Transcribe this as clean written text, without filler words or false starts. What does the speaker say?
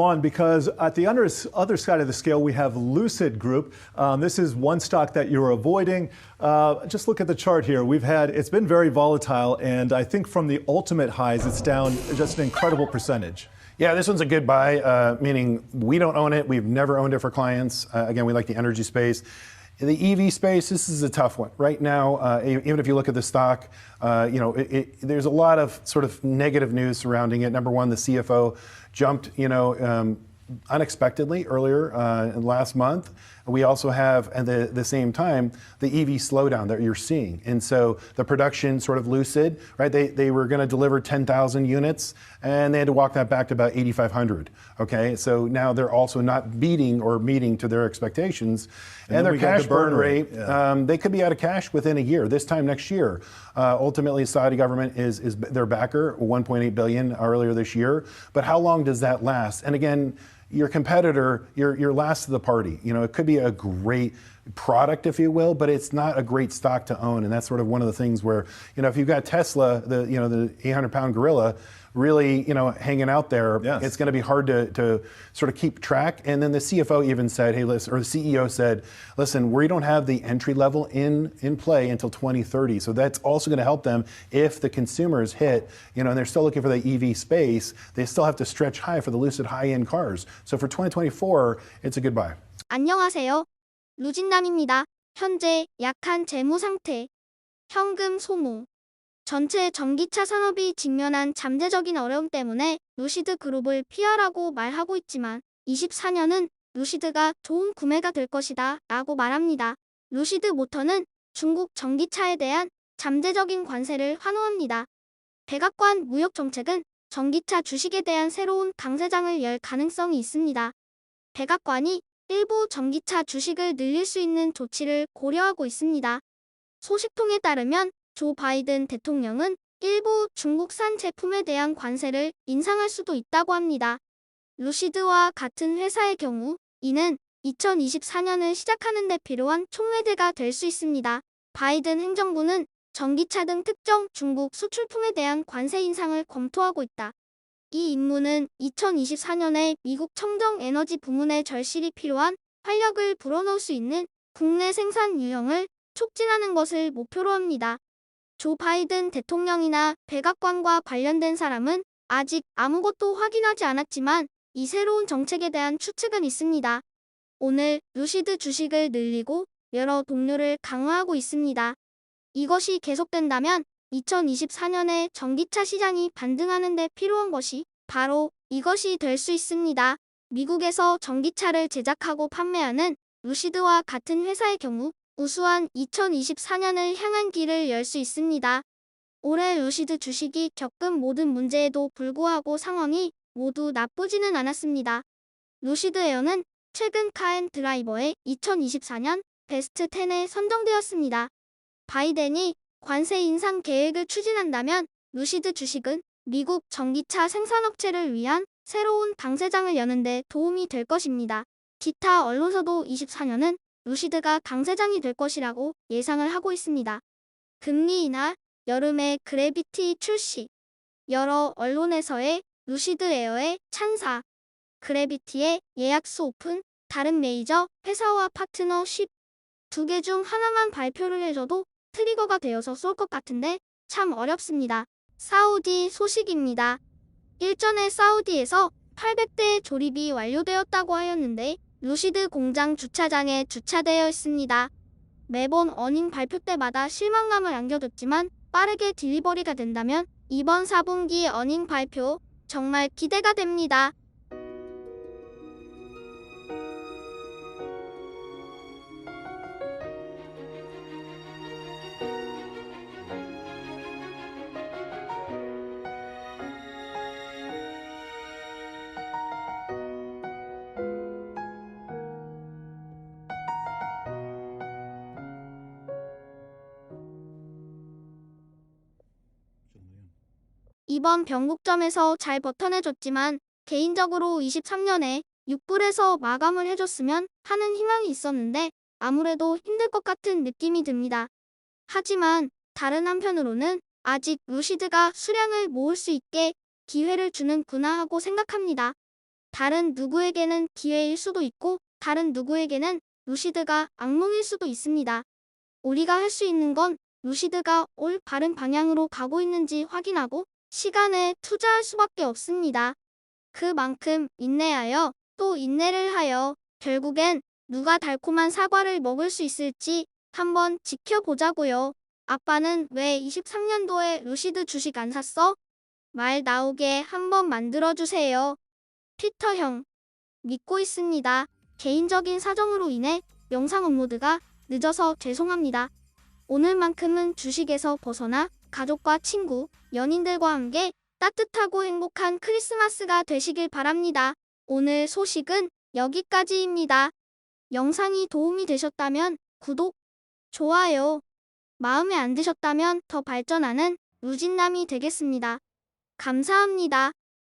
On because at the other side of the scale, we have Lucid Group. This is one stock that you're avoiding. Just look at the chart here. It's been very volatile, and I think from the ultimate highs, it's down just an incredible percentage. Yeah, this one's a good buy, meaning we don't own it. We've never owned it for clients. Again, we like the energy space. In the EV space, this is a tough one. Right now, even if you look at the stock, there's a lot of sort of negative news surrounding it. Number one, the CFO jumped, unexpectedly earlier last month. We also have, at the same time, the EV slowdown that you're seeing. And so the production sort of Lucid, right? They were going to deliver 10,000 units, and they had to walk that back to about 8,500. Okay, so now they're also not beating or meeting to their expectations. And their cash burn rate, they could be out of cash within a year, this time next year. Ultimately, Saudi government is their backer, 1.8 billion earlier this year. But how long does that last? And again, your competitor, you're last to the party. It could be a great product, if you will, but it's not a great stock to own. And that's sort of one of the things where, if you've got Tesla, the 800-pound gorilla, really, hanging out there, yes, it's going to be hard to sort of keep track. And then the CFO even said, hey, listen, or the CEO said, listen, we don't have the entry level in play until 2030. So that's also going to help them if the consumers hit, and they're still looking for the EV space, they still have to stretch high for the Lucid high-end cars. So for 2024, it's a good buy. 안녕하세요. 루진남입니다. 현재 약한 재무 상태, 현금 소모, 전체 전기차 산업이 직면한 잠재적인 어려움 때문에 루시드 그룹을 피하라고 말하고 있지만 24년은 루시드가 좋은 구매가 될 것이다 라고 말합니다. 루시드 모터는 중국 전기차에 대한 잠재적인 관세를 환호합니다. 백악관 무역정책은 전기차 주식에 대한 새로운 강세장을 열 가능성이 있습니다. 백악관이 일부 전기차 주식을 늘릴 수 있는 조치를 고려하고 있습니다. 소식통에 따르면 조 바이든 대통령은 일부 중국산 제품에 대한 관세를 인상할 수도 있다고 합니다. 루시드와 같은 회사의 경우 이는 2024년을 시작하는 데 필요한 촉매제가 될 수 있습니다. 바이든 행정부는 전기차 등 특정 중국 수출품에 대한 관세 인상을 검토하고 있다. 이 임무는 2024년에 미국 청정 에너지 부문에 절실히 필요한 활력을 불어넣을 수 있는 국내 생산 유형을 촉진하는 것을 목표로 합니다. 조 바이든 대통령이나 백악관과 관련된 사람은 아직 아무것도 확인하지 않았지만 이 새로운 정책에 대한 추측은 있습니다. 오늘 루시드 주식을 늘리고 여러 동료를 강화하고 있습니다. 이것이 계속된다면 2024년에 전기차 시장이 반등하는 데 필요한 것이 바로 이것이 될 수 있습니다. 미국에서 전기차를 제작하고 판매하는 루시드와 같은 회사의 경우 우수한 2024년을 향한 길을 열 수 있습니다. 올해 루시드 주식이 겪은 모든 문제에도 불구하고 상황이 모두 나쁘지는 않았습니다. 루시드 에어는 최근 카앤드라이버의 2024년 베스트 10에 선정되었습니다. 바이든이 관세 인상 계획을 추진한다면 루시드 주식은 미국 전기차 생산업체를 위한 새로운 강세장을 여는 데 도움이 될 것입니다. 기타 언론사도 24년은 루시드가 강세장이 될 것이라고 예상을 하고 있습니다. 금리 인하, 여름에 그래비티 출시, 여러 언론에서의 루시드 에어의 찬사, 그래비티의 예약수 오픈, 다른 메이저 회사와 파트너십, 두 개 중 하나만 발표를 해줘도 트리거가 되어서 쏠 것 같은데 참 어렵습니다. 사우디 소식입니다. 일전에 사우디에서 800대의 조립이 완료되었다고 하였는데 루시드 공장 주차장에 주차되어 있습니다. 매번 어닝 발표 때마다 실망감을 안겨줬지만 빠르게 딜리버리가 된다면 이번 4분기 어닝 발표 정말 기대가 됩니다. 이번 변곡점에서 잘 버텨내줬지만 개인적으로 23년에 6불에서 마감을 해줬으면 하는 희망이 있었는데 아무래도 힘들 것 같은 느낌이 듭니다. 하지만 다른 한편으로는 아직 루시드가 수량을 모을 수 있게 기회를 주는구나 하고 생각합니다. 다른 누구에게는 기회일 수도 있고 다른 누구에게는 루시드가 악몽일 수도 있습니다. 우리가 할 수 있는 건 루시드가 올 바른 방향으로 가고 있는지 확인하고 시간을 투자할 수밖에 없습니다. 그만큼 인내하여 또 인내를 하여 결국엔 누가 달콤한 사과를 먹을 수 있을지 한번 지켜보자고요. 아빠는 왜 23년도에 루시드 주식 안 샀어? 말 나오게 한번 만들어주세요. 피터 형, 믿고 있습니다. 개인적인 사정으로 인해 영상 업로드가 늦어서 죄송합니다. 오늘만큼은 주식에서 벗어나 가족과 친구, 연인들과 함께 따뜻하고 행복한 크리스마스가 되시길 바랍니다. 오늘 소식은 여기까지입니다. 영상이 도움이 되셨다면 구독, 좋아요, 마음에 안 드셨다면 더 발전하는 루진남이 되겠습니다. 감사합니다.